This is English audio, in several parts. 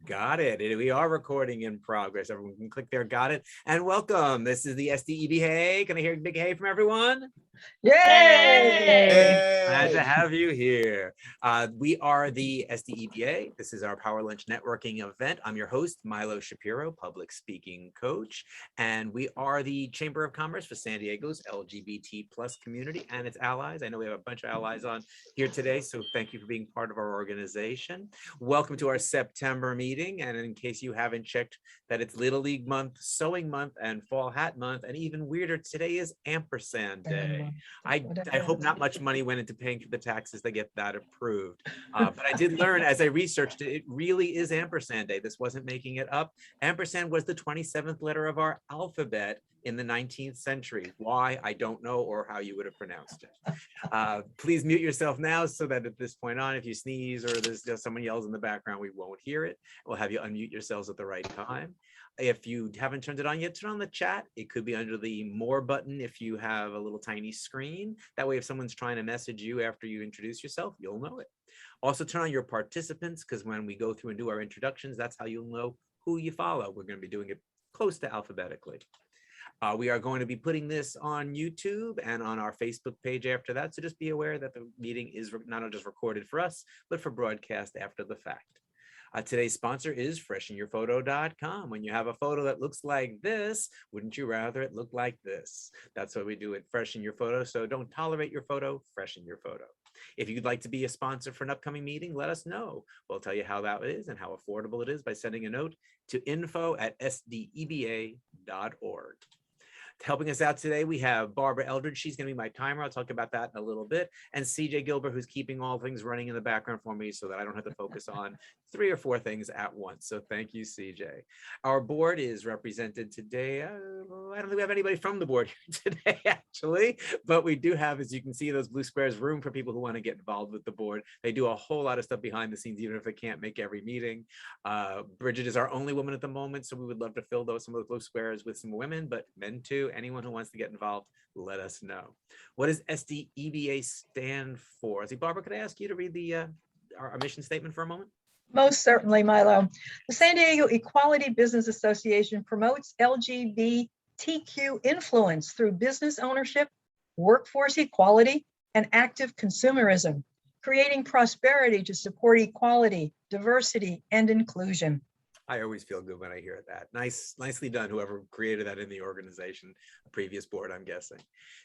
Got it. We are recording in progress. Everyone can click there. Got it. And welcome. This is the SDEB. Hey, can I hear a big hey from everyone? Yay! Glad to have you here. We are the SDEBA. This is our Power Lunch networking event. I'm your host, Milo Shapiro, public speaking coach, and we are the Chamber of Commerce for San Diego's LGBT plus community and its allies. I know we have a bunch of allies on here today, so thank you for being part of our organization. Welcome to our September meeting, and in case you haven't checked that it's Little League month, Sewing month, and Fall Hat month, and even weirder, today is Ampersand Day. I hope not much money went into paying for the taxes to get that approved. But I did learn as I researched it, it really is Ampersand Day. This wasn't making it up. Ampersand was the 27th letter of our alphabet in the 19th century. Why, I don't know, or how you would have pronounced it. Please mute yourself now so that at this point on, if you sneeze or there's just someone yells in the background, we won't hear it. We'll have you unmute yourselves at the right time. If you haven't turned it on yet, turn on the chat. It could be under the more button if you have a little tiny screen. That way, if someone's trying to message you after you introduce yourself, you'll know it. Also turn on your participants, because when we go through and do our introductions, that's how you'll know who you follow. We're going to be doing it close to alphabetically. We are going to be putting this on YouTube and on our Facebook page after that. So just be aware that the meeting is not just recorded for us, but for broadcast after the fact. Today's sponsor is freshenyourphoto.com. When you have a photo that looks like this, wouldn't you rather it look like this? That's what we do at Freshen Your Photo. So don't tolerate your photo, freshen your photo. If you'd like to be a sponsor for an upcoming meeting, let us know. We'll tell you how that is and how affordable it is by sending a note to info@sdeba.org. Helping us out today, we have Barbara Eldridge. She's going to be my timer. I'll talk about that in a little bit. And CJ Gilbert, who's keeping all things running in the background for me so that I don't have to focus on 3 or 4 things at once. So thank you, CJ. Our board is represented today. I don't think we have anybody from the board today, actually. But we do have, as you can see, those blue squares, room for people who want to get involved with the board. They do a whole lot of stuff behind the scenes, even if they can't make every meeting. Bridget is our only woman at the moment, so we would love to fill some of those blue squares with some women, but men too. Anyone who wants to get involved, let us know. What does SDEBA stand for? Barbara, could I ask you to read our mission statement for a moment? Most certainly, Milo. The San Diego Equality Business Association promotes LGBTQ influence through business ownership, workforce equality, and active consumerism, creating prosperity to support equality, diversity, and inclusion. I always feel good when I hear that. Nicely done, whoever created that in the organization, a previous board, I'm guessing.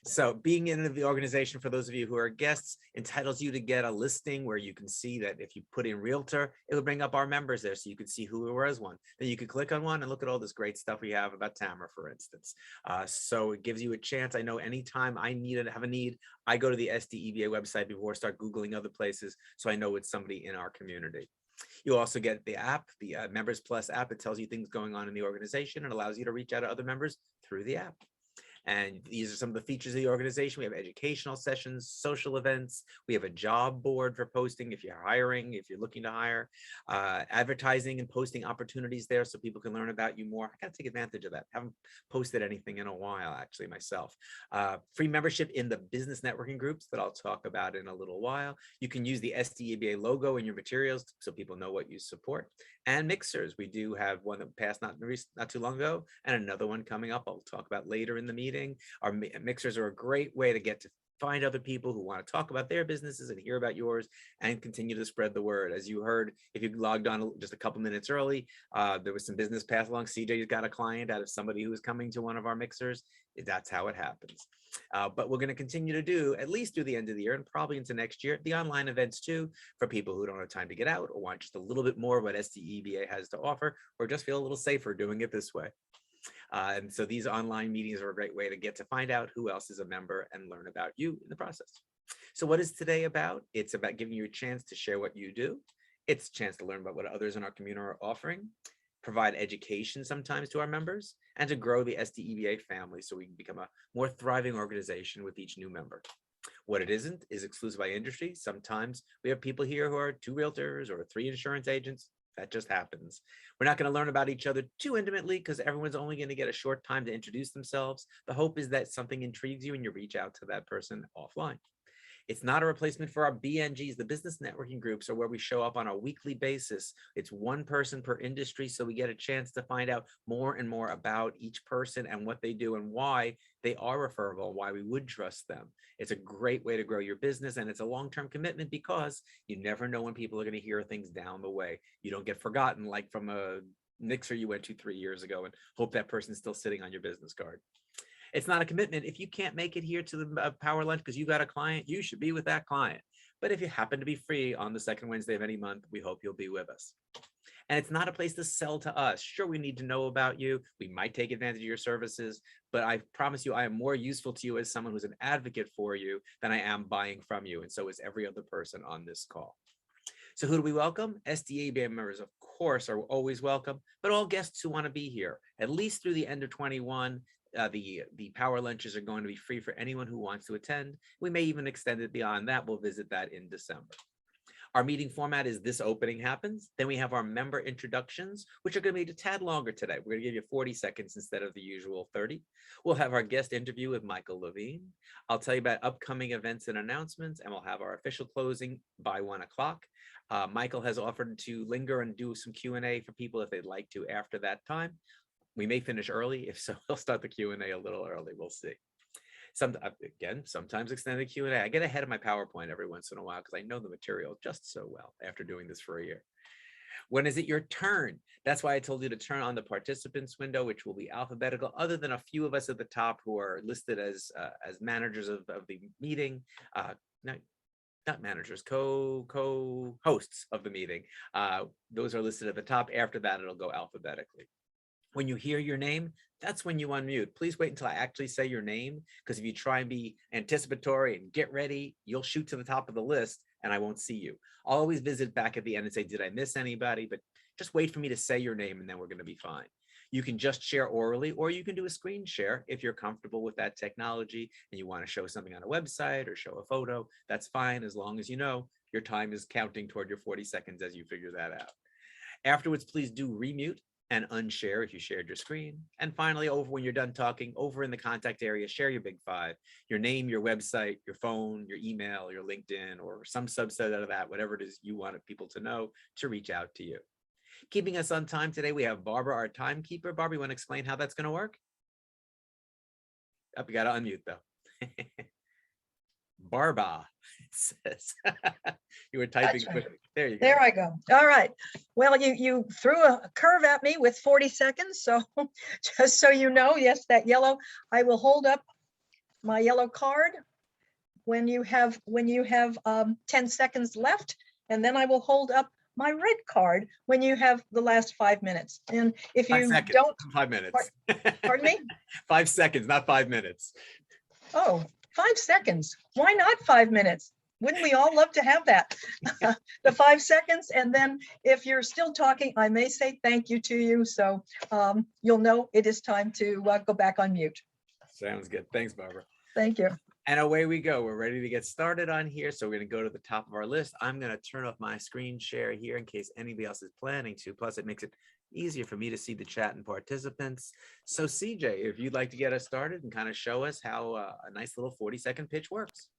So being in the organization, for those of you who are guests, entitles you to get a listing where you can see that if you put in realtor, it'll bring up our members there so you can see who was one. Then you can click on one and look at all this great stuff we have about Tamara, for instance. So it gives you a chance. I know anytime I have a need, I go to the SDEBA website before I start Googling other places, so I know it's somebody in our community. You also get the app, the Members Plus app. That tells you things going on in the organization and allows you to reach out to other members through the app. And these are some of the features of the organization. We have educational sessions, social events. We have a job board for posting if you're hiring, if you're looking to hire, advertising and posting opportunities there so people can learn about you more. I got to take advantage of that. Haven't posted anything in a while, actually, myself. Free membership in the business networking groups that I'll talk about in a little while. You can use the SDEBA logo in your materials so people know what you support. And mixers. We do have one that passed not too long ago and another one coming up I'll talk about later in the meeting. Our mixers are a great way to get to find other people who want to talk about their businesses and hear about yours and continue to spread the word. As you heard, if you logged on just a couple minutes early, there was some business passed along. CJ's got a client out of somebody who was coming to one of our mixers. That's how it happens. But we're going to continue to do, at least through the end of the year and probably into next year, the online events too, for people who don't have time to get out or want just a little bit more of what SDEBA has to offer, or just feel a little safer doing it this way. And so these online meetings are a great way to get to find out who else is a member and learn about you in the process. So what is today about? It's about giving you a chance to share what you do. It's a chance to learn about what others in our community are offering, provide education sometimes to our members, and to grow the SDEBA family so we can become a more thriving organization with each new member. What it isn't is exclusive by industry. Sometimes we have people here who are 2 realtors or 3 insurance agents. That just happens. We're not going to learn about each other too intimately because everyone's only going to get a short time to introduce themselves. The hope is that something intrigues you and you reach out to that person offline. It's not a replacement for our BNGs. The business networking groups are where we show up on a weekly basis. It's one person per industry, so we get a chance to find out more and more about each person and what they do and why they are referable, why we would trust them. It's a great way to grow your business, and it's a long-term commitment because you never know when people are going to hear things down the way. You don't get forgotten like from a Nixer you went to 3 years ago and hope that person's still sitting on your business card. It's not a commitment. If you can't make it here to the power lunch because you got a client, you should be with that client. But if you happen to be free on the second Wednesday of any month, we hope you'll be with us. And it's not a place to sell to us. Sure, we need to know about you. We might take advantage of your services, but I promise you, I am more useful to you as someone who's an advocate for you than I am buying from you. And so is every other person on this call. So who do we welcome? SDEBA members, of course, are always welcome, but all guests who want to be here, at least through the end of 21, the power lunches are going to be free for anyone who wants to attend. We may even extend it beyond that. We'll visit that in December. Our meeting format is this opening happens. Then we have our member introductions, which are going to be a tad longer today. We're going to give you 40 seconds instead of the usual 30. We'll have our guest interview with Michael Levine. I'll tell you about upcoming events and announcements, and we'll have our official closing by 1 o'clock. Michael has offered to linger and do some Q&A for people if they'd like to after that time. We may finish early. If so, we'll start the Q&A a little early. We'll see. Sometimes extended Q&A. I get ahead of my PowerPoint every once in a while because I know the material just so well after doing this for a year. When is it your turn? That's why I told you to turn on the participants window, which will be alphabetical, other than a few of us at the top who are listed as managers of the meeting. Not managers, co-hosts of the meeting. Those are listed at the top. After that, it'll go alphabetically. When you hear your name, that's when you unmute. Please wait until I actually say your name, because if you try and be anticipatory and get ready, you'll shoot to the top of the list and I won't see you. I'll always visit back at the end and say, did I miss anybody? But just wait for me to say your name and then we're going to be fine. You can just share orally, or you can do a screen share if you're comfortable with that technology and you want to show something on a website or show a photo. That's fine, as long as you know your time is counting toward your 40 seconds as you figure that out. Afterwards, please do remute and unshare if you shared your screen. And finally, when you're done talking, over in the contact area, share your big five: your name, your website, your phone, your email, your LinkedIn, or some subset of that, whatever it is you want people to know to reach out to you. Keeping us on time today, we have Barbara, our timekeeper. Barbara, you want to explain how that's going to work? Oh, you got to unmute though. Barbara, it says. You were typing quickly. There you go. There I go. All right. Well, you threw a curve at me with 40 seconds. So just so you know, yes, that yellow, I will hold up my yellow card when you have 10 seconds left. And then I will hold up my red card when you have the last 5 minutes. And if you 5 seconds, don't, 5 minutes. pardon me? 5 seconds, not 5 minutes. Oh, 5 seconds. Why not 5 minutes? Wouldn't we all love to have that? The 5 seconds. And then if you're still talking, I may say thank you to you. So you'll know it is time to go back on mute. Sounds good. Thanks, Barbara. Thank you. And away we go. We're ready to get started on here. So we're going to go to the top of our list. I'm going to turn off my screen share here in case anybody else is planning to. Plus, it makes it easier for me to see the chat and participants. So CJ, if you'd like to get us started and kind of show us how a nice little 40-second pitch works.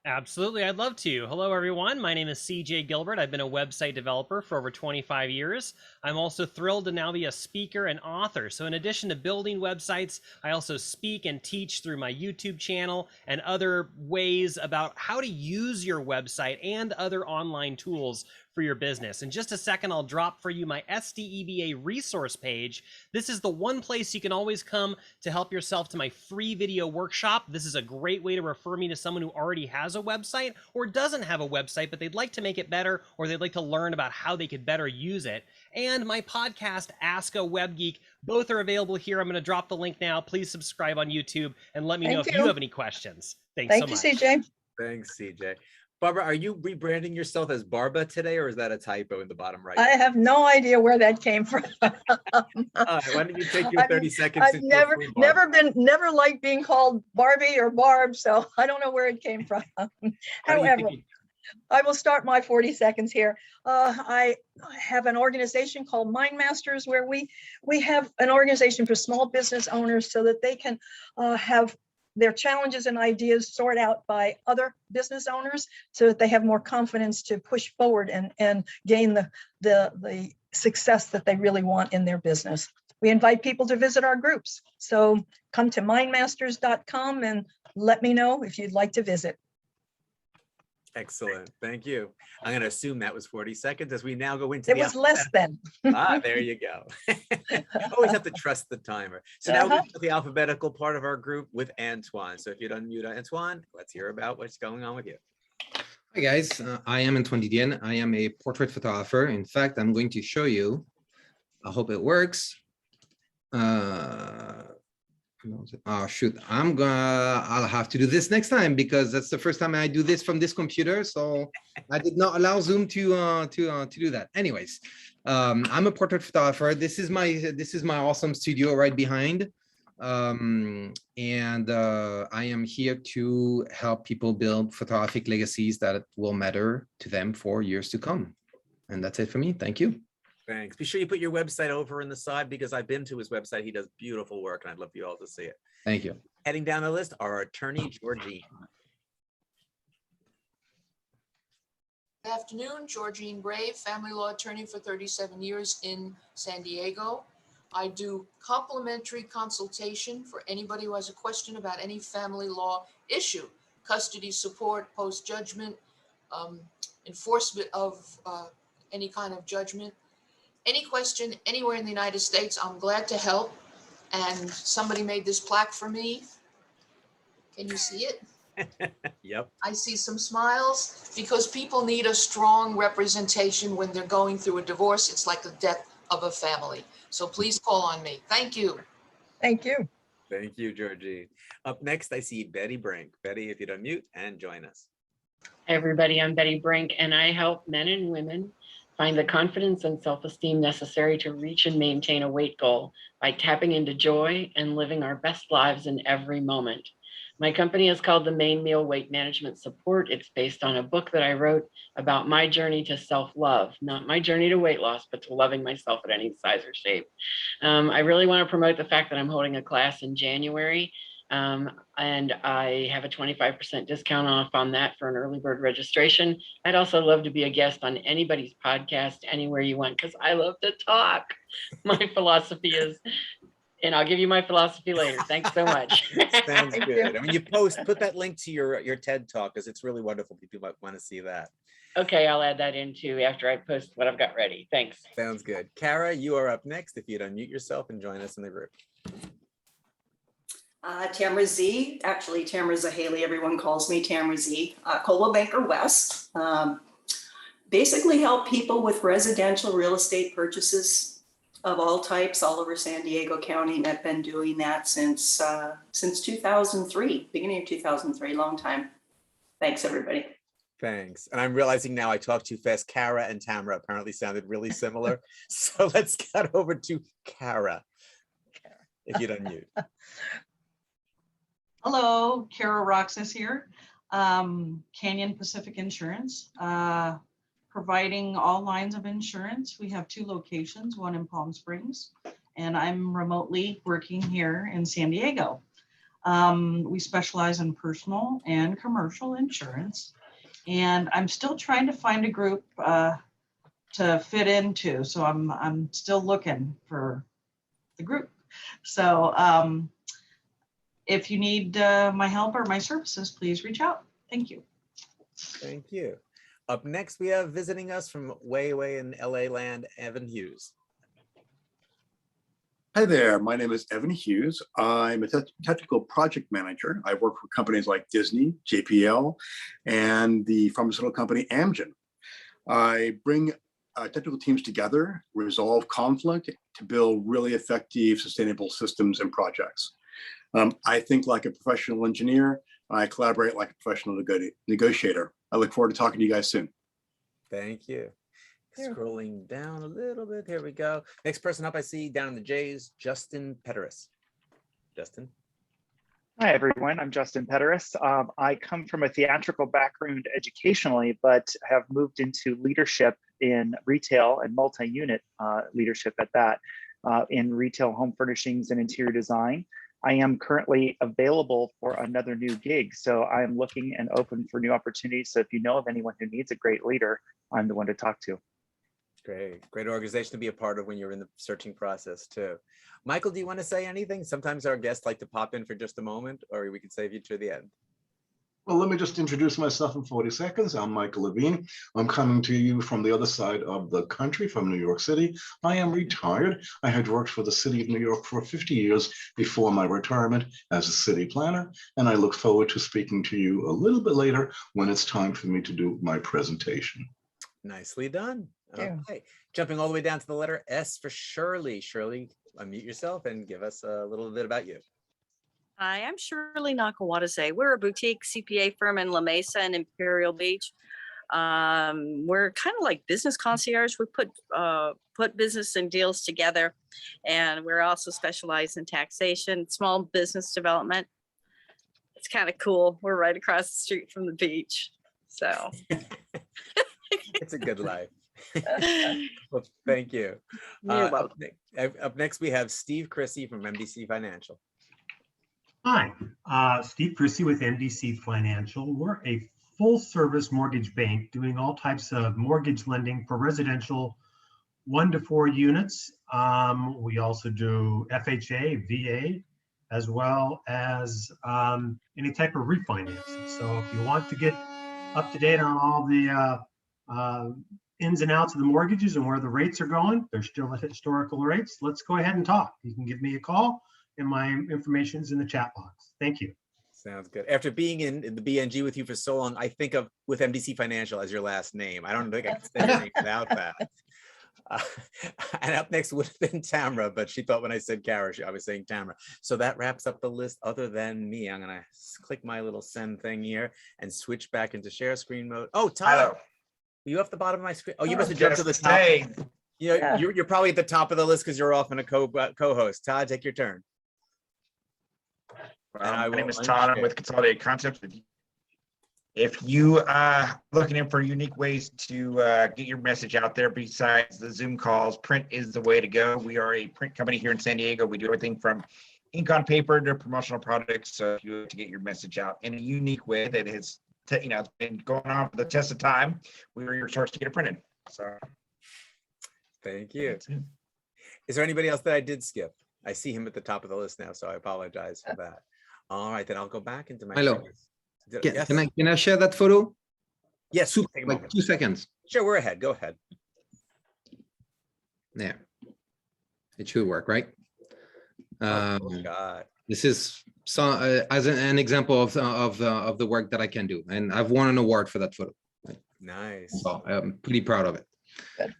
Absolutely, I'd love to. Hello, everyone. My name is CJ Gilbert. I've been a website developer for over 25 years. I'm also thrilled to now be a speaker and author. So in addition to building websites, I also speak and teach through my YouTube channel and other ways about how to use your website and other online tools for your business. In just a second, I'll drop for you my SDEBA resource page. This is the one place you can always come to help yourself to my free video workshop. This is a great way to refer me to someone who already has a website or doesn't have a website, but they'd like to make it better, or they'd like to learn about how they could better use it. And my podcast, Ask a Web Geek, both are available here. I'm going to drop the link now. Please subscribe on YouTube and let me know if you have any questions. Thanks so much. Thank you, CJ. Thanks, CJ. Barbara, are you rebranding yourself as Barba today, or is that a typo in the bottom right? I have no idea where that came from. All right, why don't you take your 30 seconds? I've never liked being called Barbie or Barb, so I don't know where it came from. However, I will start my 40 seconds here. I have an organization called Mind Masters, where we have an organization for small business owners so that they can have their challenges and ideas sort out by other business owners so that they have more confidence to push forward and gain the success that they really want in their business. We invite people to visit our groups. So come to mindmasters.com and let me know if you'd like to visit. Excellent. Thank you. I'm going to assume that was 40 seconds as we now go into It the was less than. there you go. Always have to trust the timer. So now we go to the alphabetical part of our group with Antoine. So if you'd unmute Antoine, let's hear about what's going on with you. Hi guys, I am Antoine Didier. I am a portrait photographer. In fact, I'm going to show you. I hope it works. Oh shoot, I'll have to do this next time because that's the first time I do this from this computer. So I did not allow Zoom to do that. Anyways, I'm a portrait photographer. This is my awesome studio right behind. I am here to help people build photographic legacies that will matter to them for years to come. And that's it for me. Thank you. Thanks. Be sure you put your website over in the side because I've been to his website. He does beautiful work and I'd love for you all to see it. Thank you. Heading down the list, our attorney, Georgine. Good afternoon, Georgine Brave, family law attorney for 37 years in San Diego. I do complimentary consultation for anybody who has a question about any family law issue, custody support, post-judgment, enforcement of any kind of judgment. Any question anywhere in the United States, I'm glad to help. And somebody made this plaque for me. Can you see it? Yep. I see some smiles because people need a strong representation when they're going through a divorce. It's like the death of a family. So please call on me. Thank you. Thank you. Thank you, Georgine. Up next, I see Betty Brink. Betty, if you'd unmute and join us. Hi, everybody. I'm Betty Brink, and I help men and women find the confidence and self-esteem necessary to reach and maintain a weight goal by tapping into joy and living our best lives in every moment. My company is called the Main Meal Weight Management Support. It's based on a book that I wrote about my journey to self-love, not my journey to weight loss, but to loving myself at any size or shape. I really want to promote the fact that I'm holding a class in January. And I have a 25% discount off on that for an early bird registration. I'd also love to be a guest on anybody's podcast anywhere you want, because I love to talk. My philosophy is, and I'll give you my philosophy later. Thanks so much. Sounds good. And when you post, put that link to your TED talk because it's really wonderful. People might want to see that. Okay, I'll add that in too after I post what I've got ready. Thanks. Sounds good. Kara, you are up next. If you'd unmute yourself and join us in the group. Tamara Z, actually Tamara Zahaley, everyone calls me Tamara Z, Coldwell Banker West. Basically help people with residential real estate purchases of all types all over San Diego County, and I've been doing that since 2003, beginning of 2003, long time. Thanks, everybody. Thanks. And I'm realizing now I talked too fast. Kara and Tamara apparently sounded really similar. So let's get over to Kara, if you'd unmute. Hello, Carol Roxas here, Canyon Pacific Insurance, providing all lines of insurance. We have 2 locations, one in Palm Springs, and I'm remotely working here in San Diego. We specialize in personal and commercial insurance, and I'm still trying to find a group to fit into, so I'm still looking for the group. So, if you need my help or my services, please reach out. Thank you. Thank you. Up next, we have visiting us from way in LA land, Evan Hughes. Hi there, my name is Evan Hughes. I'm a technical project manager. I work for companies like Disney, JPL, and the pharmaceutical company Amgen. I bring technical teams together, resolve conflict to build really effective, sustainable systems and projects. I think like a professional engineer. I collaborate like a professional negotiator. I look forward to talking to you guys soon. Thank you. Scrolling down a little bit. Here we go. Next person up I see down in the J's, Justin Pederis. Justin. Hi, everyone. I'm Justin Pederis. I come from a theatrical background educationally, but have moved into leadership in retail and multi-unit leadership at that, in retail home furnishings and interior design. I am currently available for another new gig. So I'm looking and open for new opportunities. So if you know of anyone who needs a great leader, I'm the one to talk to. Great organization to be a part of when you're in the searching process too. Michael, do you want to say anything? Sometimes our guests like to pop in for just a moment, or we can save you to the end. Well, let me just introduce myself in 40 seconds. I'm Michael Levine. I'm coming to you from the other side of the country, from New York City. I am retired. I had worked for the city of New York for 50 years before my retirement as a city planner, and I look forward to speaking to you a little bit later when it's time for me to do my presentation. Nicely done. Yeah. Okay, jumping all the way down to the letter S for Shirley. Shirley, unmute yourself and give us a little bit about you. Hi, I'm Shirley Nakawatase. We're a boutique CPA firm in La Mesa and Imperial Beach. We're kind of like business concierge. We put business and deals together, and we're also specialized in taxation, small business development. It's kind of cool. We're right across the street from the beach, so It's a good life. Well, thank you. You're welcome. Up next, we have Steve Chrissy from MDC Financial. Hi, Steve Chrissy with MDC Financial. We're a full-service mortgage bank doing all types of mortgage lending for residential 1 to 4 units. We also do FHA, VA, as well as any type of refinancing. So if you want to get up to date on all the ins and outs of the mortgages and where the rates are going, they're still at historical rates. Let's go ahead and talk. You can give me a call, and my information is in the chat box. Thank you. Sounds good. After being in the BNG with you for so long, I think of with MDC Financial as your last name. I don't think I can say your name without that. And up next would have been Tamara, but she thought when I said Kara, I was saying Tamara. So that wraps up the list other than me. I'm going to click my little send thing here and switch back into share screen mode. Oh, Todd, Hello. are you off the bottom of my screen? Oh, you must have jumped to the top. You know, Yeah. you're probably at the top of the list because you're often a co-host. Todd, take your turn. My name is Todd. I'm with Consolidated Concepts. If you are looking for unique ways to get your message out there besides the Zoom calls, print is the way to go. We are a print company here in San Diego. We do everything from ink on paper to promotional products. So if you have to get your message out in a unique way that has, it's been going on for the test of time, we are your source to get it printed. So thank you. Is there anybody else that I did skip? I see him at the top of the list now, so I apologize for that. All right, then I'll go back into my. Milo, Yes. Can I share that photo? Yes. Like 2 seconds. Sure, we're ahead. Go ahead. There. It should work, right? God. This is as an example of the work that I can do, and I've won an award for that photo. Nice. So I'm pretty proud of it. Okay,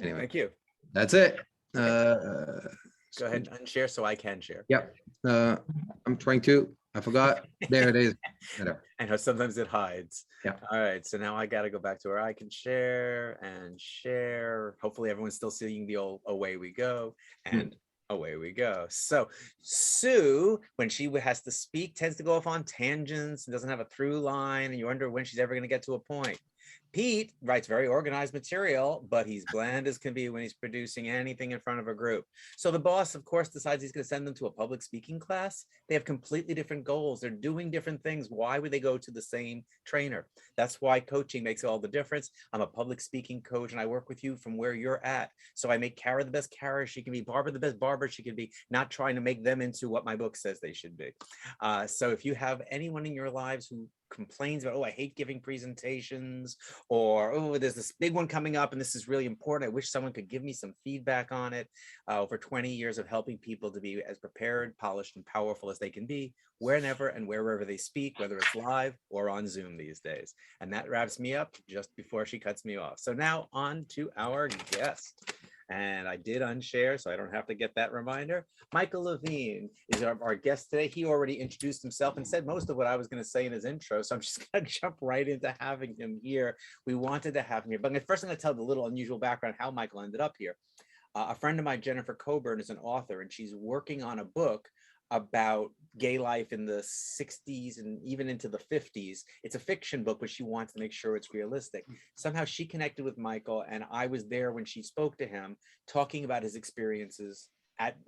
Anyway, thank you. that's it. Go ahead and unshare so I can share. Yep. I'm trying to. I forgot. There it is. Better. I know sometimes it hides. Yeah. All right. So now I got to go back to where I can share and share. Hopefully everyone's still seeing the old away we go and away we go. So Sue, when she has to speak, tends to go off on tangents and doesn't have a through line, and you wonder when she's ever going to get to a point. Pete writes very organized material, but he's bland as can be when he's producing anything in front of a group. So the boss, of course, decides he's going to send them to a public speaking class. They have completely different goals. They're doing different things. Why would they go to the same trainer? That's why coaching makes all the difference. I'm a public speaking coach, and I work with you from where you're at. So I make Kara the best Kara she can be, Barbara the best Barbara she can be, not trying to make them into what my book says they should be. So if you have anyone in your lives who complains about, oh, I hate giving presentations, or oh, there's this big one coming up and this is really important, I wish someone could give me some feedback on it. Over 20 years of helping people to be as prepared, polished, and powerful as they can be, whenever and wherever they speak, whether it's live or on Zoom these days. And that wraps me up just before she cuts me off. So now on to our guest. And I did unshare, so I don't have to get that reminder. Michael Levine is our guest today. He already introduced himself and said most of what I was going to say in his intro, so I'm just going to jump right into having him here. We wanted to have him here, but first I'm going to tell the little unusual background how Michael ended up here. A friend of mine, Jennifer Coburn, is an author, and she's working on a book about gay life in the 60s and even into the 50s. It's a fiction book, but she wants to make sure it's realistic. Somehow she connected with Michael, and I was there when she spoke to him, talking about his experiences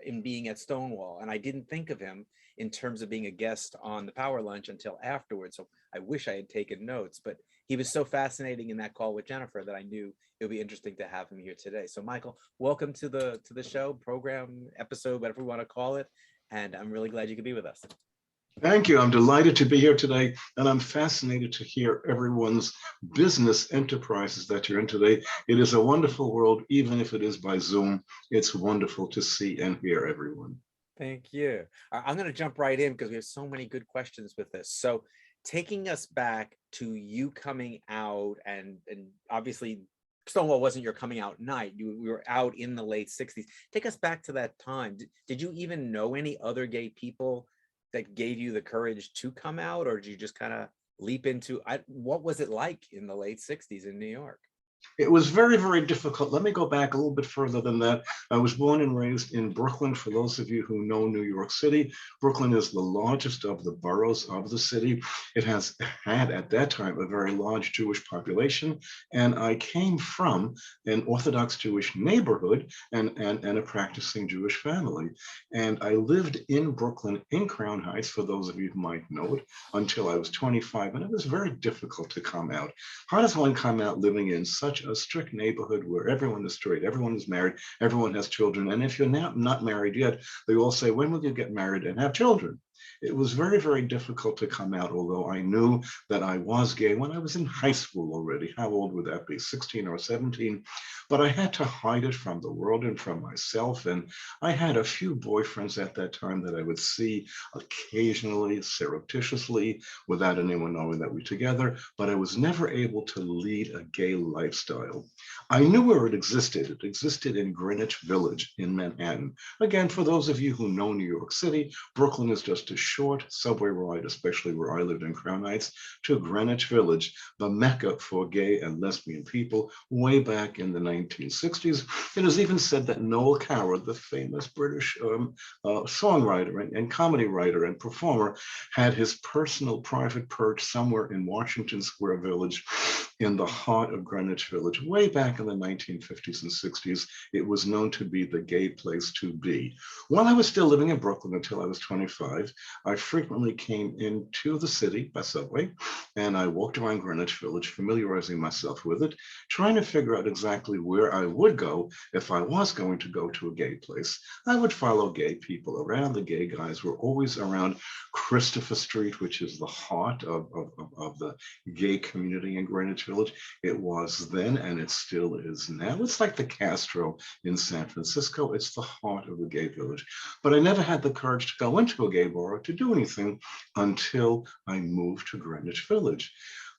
in being at Stonewall, and I didn't think of him in terms of being a guest on the Power Lunch until afterwards. So I wish I had taken notes, but he was so fascinating in that call with Jennifer that I knew it would be interesting to have him here today. So Michael, welcome to the show, program, episode, whatever we want to call it. And I'm really glad you could be with us. Thank you. I'm delighted to be here today, and I'm fascinated to hear everyone's business enterprises that you're in today. It is a wonderful world, even if it is by Zoom. It's wonderful to see and hear everyone. Thank you. I'm going to jump right in because we have so many good questions with this. So taking us back to you coming out, and obviously Stonewall wasn't your coming out night. We were out in the late 60s. Take us back to that time. Did you even know any other gay people that gave you the courage to come out, or did you just kind of leap into what was it like in the late 60s in New York? It was very, very difficult. Let me go back a little bit further than that. I was born and raised in Brooklyn. For those of you who know New York City, Brooklyn is the largest of the boroughs of the city. It has had at that time a very large Jewish population. And I came from an Orthodox Jewish neighborhood and a practicing Jewish family. And I lived in Brooklyn in Crown Heights, for those of you who might know it, until I was 25. And it was very difficult to come out. How does one come out living in such a strict neighborhood where everyone is straight, everyone is married, everyone has children, and if you're not married yet, they all say, when will you get married and have children? It was very, very difficult to come out, although I knew that I was gay when I was in high school already. How old would that be? 16 or 17? But I had to hide it from the world and from myself. And I had a few boyfriends at that time that I would see occasionally, surreptitiously, without anyone knowing that we were together. But I was never able to lead a gay lifestyle. I knew where it existed. It existed in Greenwich Village in Manhattan. Again, for those of you who know New York City, Brooklyn is just a short subway ride, especially where I lived in Crown Heights, to Greenwich Village, the mecca for gay and lesbian people way back in the 1960s. It is even said that Noel Coward, the famous British songwriter and comedy writer and performer, had his personal private perch somewhere in Washington Square Village in the heart of Greenwich Village. Way back in the 1950s and 60s, it was known to be the gay place to be. While I was still living in Brooklyn until I was 25, I frequently came into the city by subway, and I walked around Greenwich Village, familiarizing myself with it, trying to figure out exactly where I would go if I was going to go to a gay place. I would follow gay people around. The gay guys were always around Christopher Street, which is the heart of the gay community in Greenwich Village. It was then, and it still is now. It's like the Castro in San Francisco. It's the heart of the gay village. But I never had the courage to go into a gay bar or to do anything until I moved to Greenwich Village.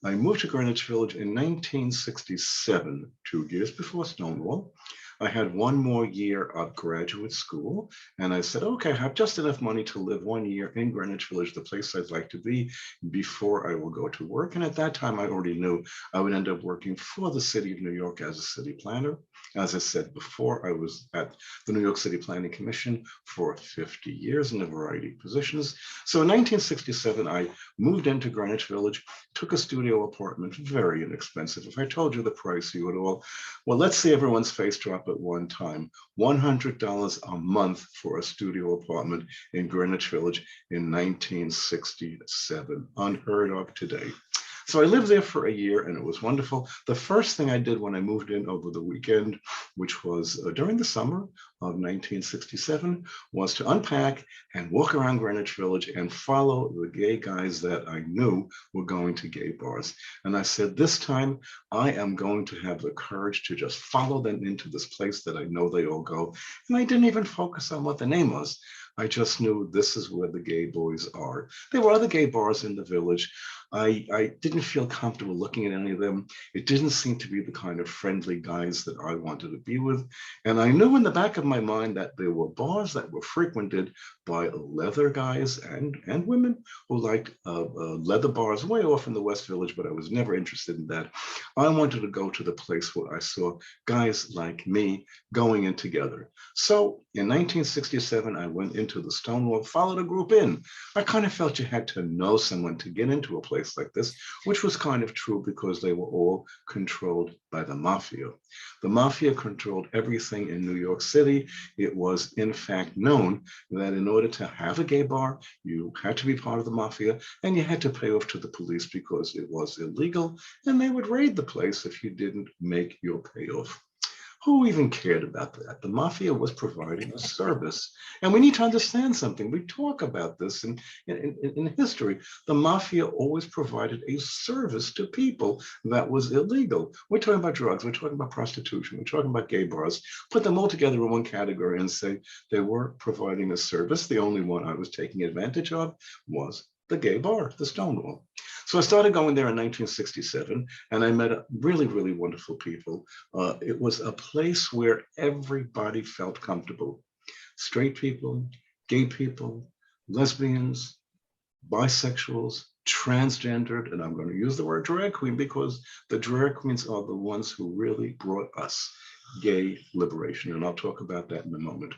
I moved to Greenwich Village in 1967, 2 years before Stonewall. I had one more year of graduate school, and I said, okay, I have just enough money to live 1 year in Greenwich Village, the place I'd like to be, before I will go to work. And at that time, I already knew I would end up working for the city of New York as a city planner. As I said before, I was at the New York City Planning Commission for 50 years in a variety of positions. So in 1967, I moved into Greenwich Village, took a studio apartment, very inexpensive. If I told you the price, you would all, well, let's see everyone's face drop at one time. $100 a month for a studio apartment in Greenwich Village in 1967. Unheard of today. So I lived there for a year, and it was wonderful. The first thing I did when I moved in over the weekend, which was during the summer of 1967, was to unpack and walk around Greenwich Village and follow the gay guys that I knew were going to gay bars. And I said, this time I am going to have the courage to just follow them into this place that I know they all go. And I didn't even focus on what the name was. I just knew this is where the gay boys are. There were other gay bars in the village. I didn't feel comfortable looking at any of them. It didn't seem to be the kind of friendly guys that I wanted to be with. And I knew in the back of my mind that there were bars that were frequented by leather guys and women who liked leather bars way off in the West Village, but I was never interested in that. I wanted to go to the place where I saw guys like me going in together. So in 1967, I went into the Stonewall, followed a group in. I kind of felt you had to know someone to get into a place place like this, which was kind of true because they were all controlled by the mafia. The mafia controlled everything in New York City. It was in fact known that in order to have a gay bar, you had to be part of the mafia and you had to pay off to the police because it was illegal, and they would raid the place if you didn't make your payoff. Who even cared about that? The mafia was providing a service. And we need to understand something. We talk about this in history. The mafia always provided a service to people that was illegal. We're talking about drugs, we're talking about prostitution, we're talking about gay bars. Put them all together in one category and say they were providing a service. The only one I was taking advantage of was the gay bar, the Stonewall. So I started going there in 1967, and I met really, really wonderful people. It was a place where everybody felt comfortable. Straight people, gay people, lesbians, bisexuals, transgendered, and I'm going to use the word drag queen because the drag queens are the ones who really brought us gay liberation, and I'll talk about that in a moment.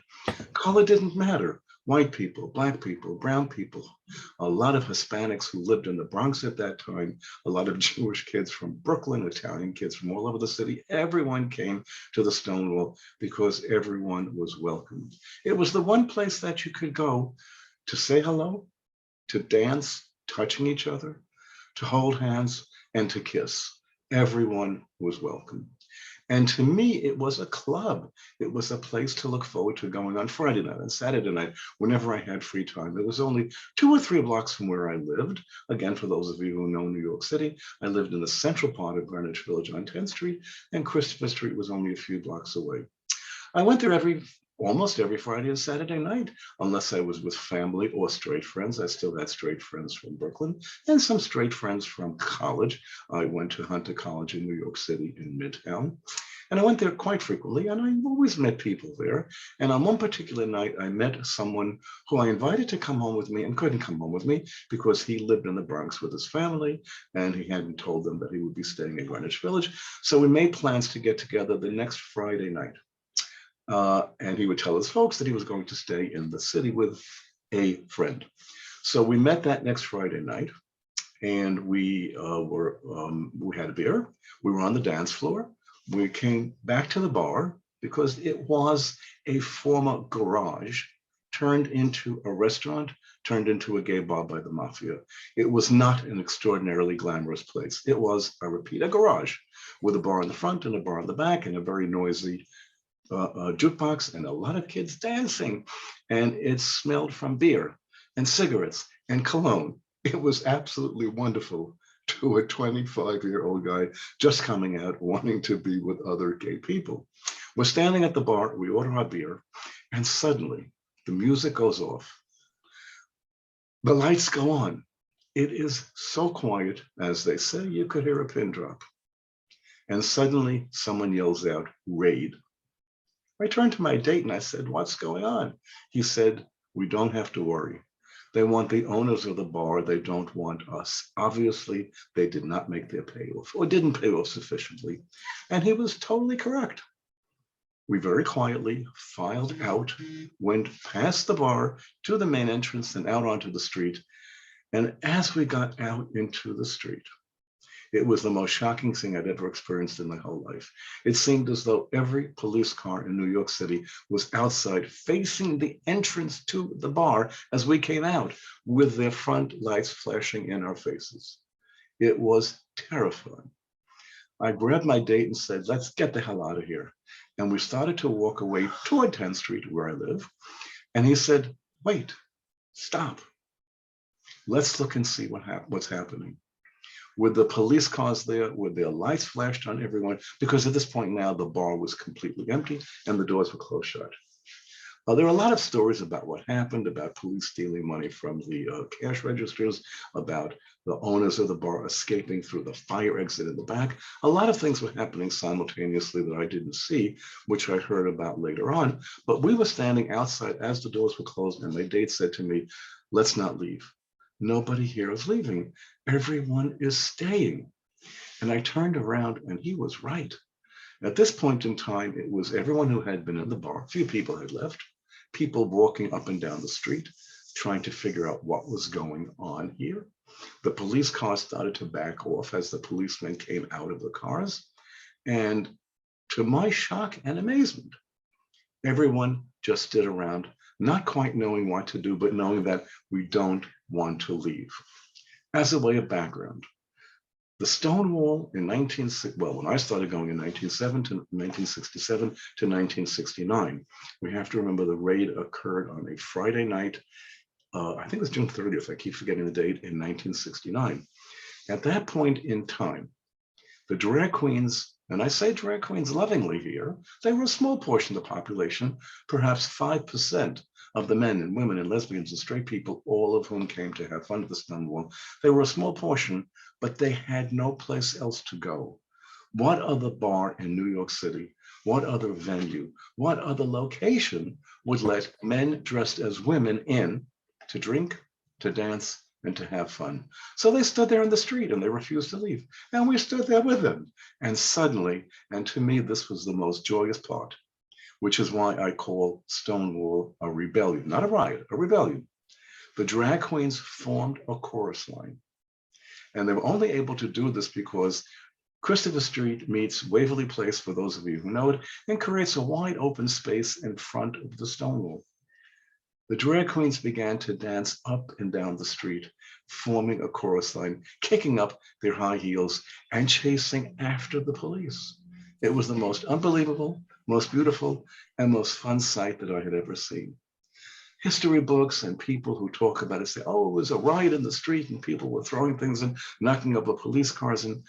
Color didn't matter. White people, black people, brown people, a lot of Hispanics who lived in the Bronx at that time, a lot of Jewish kids from Brooklyn, Italian kids from all over the city. Everyone came to the Stonewall because everyone was welcomed. It was the one place that you could go to say hello, to dance, touching each other, to hold hands, and to kiss. Everyone was welcome. And to me, it was a club. It was a place to look forward to going on Friday night and Saturday night, whenever I had free time. It was only 2 or 3 blocks from where I lived. Again, for those of you who know New York City, I lived in the central part of Greenwich Village on 10th Street, and Christopher Street was only a few blocks away. I went there almost every Friday and Saturday night, unless I was with family or straight friends. I still had straight friends from Brooklyn and some straight friends from college. I went to Hunter College in New York City in Midtown. And I went there quite frequently, and I always met people there. And on one particular night, I met someone who I invited to come home with me and couldn't come home with me because he lived in the Bronx with his family, and he hadn't told them that he would be staying in Greenwich Village. So we made plans to get together the next Friday night. And he would tell his folks that he was going to stay in the city with a friend. So we met that next Friday night, and we had a beer. We were on the dance floor. We came back to the bar because it was a former garage turned into a restaurant, turned into a gay bar by the mafia. It was not an extraordinarily glamorous place. It was, I repeat, a garage with a bar in the front and a bar in the back and a very noisy jukebox and a lot of kids dancing. And it smelled from beer and cigarettes and cologne. It was absolutely wonderful to a 25-year-old guy just coming out wanting to be with other gay people. We're standing at the bar, we order our beer, and suddenly the music goes off. The lights go on. It is so quiet, as they say, you could hear a pin drop. And suddenly someone yells out, "Raid." I turned to my date and I said, "What's going on?" He said, "We don't have to worry. They want the owners of the bar. They don't want us." Obviously, they did not make their payoff or didn't pay off sufficiently. And he was totally correct. We very quietly filed out, went past the bar to the main entrance and out onto the street. And as we got out into the street, it was the most shocking thing I'd ever experienced in my whole life. It seemed as though every police car in New York City was outside facing the entrance to the bar as we came out with their front lights flashing in our faces. It was terrifying. I grabbed my date and said, "Let's get the hell out of here." And we started to walk away toward 10th Street where I live. And he said, "Wait, stop. Let's look and see what's happening." With the police cars there, with their lights flashed on everyone, because at this point now the bar was completely empty and the doors were closed shut. There are a lot of stories about what happened, about police stealing money from the cash registers, about the owners of the bar escaping through the fire exit in the back. A lot of things were happening simultaneously that I didn't see, which I heard about later on. But we were standing outside as the doors were closed, and my date said to me, "Let's not leave. Nobody here is leaving. Everyone is staying." And I turned around and he was right. At this point in time, it was everyone who had been in the bar. Few people had left. People walking up and down the street. trying to figure out what was going on here. The police cars started to back off as the policemen came out of the cars. And to my shock and amazement, everyone just stood around, not quite knowing what to do, but knowing that we don't want to leave. As a way of background, the Stonewall in when I started going in 1967 to 1969, we have to remember the raid occurred on a Friday night. I think it was June 30th. I keep forgetting the date, in 1969. At that point in time, the drag queens, and I say drag queens lovingly here, they were a small portion of the population, perhaps 5% of the men and women and lesbians and straight people, all of whom came to have fun at the Stonewall. They were a small portion, but they had no place else to go. What other bar in New York City, what other venue, what other location would let men dressed as women in to drink, to dance, and to have fun? So they stood there in the street and they refused to leave. And we stood there with them. And suddenly, and to me, this was the most joyous part, which is why I call Stonewall a rebellion, not a riot, a rebellion. The drag queens formed a chorus line. And they were only able to do this because Christopher Street meets Waverly Place, for those of you who know it, and creates a wide open space in front of the Stonewall. The drag queens began to dance up and down the street, forming a chorus line, kicking up their high heels and chasing after the police. It was the most unbelievable, most beautiful, and most fun sight that I had ever seen. History books and people who talk about it say, oh, it was a riot in the street and people were throwing things and knocking over police cars. And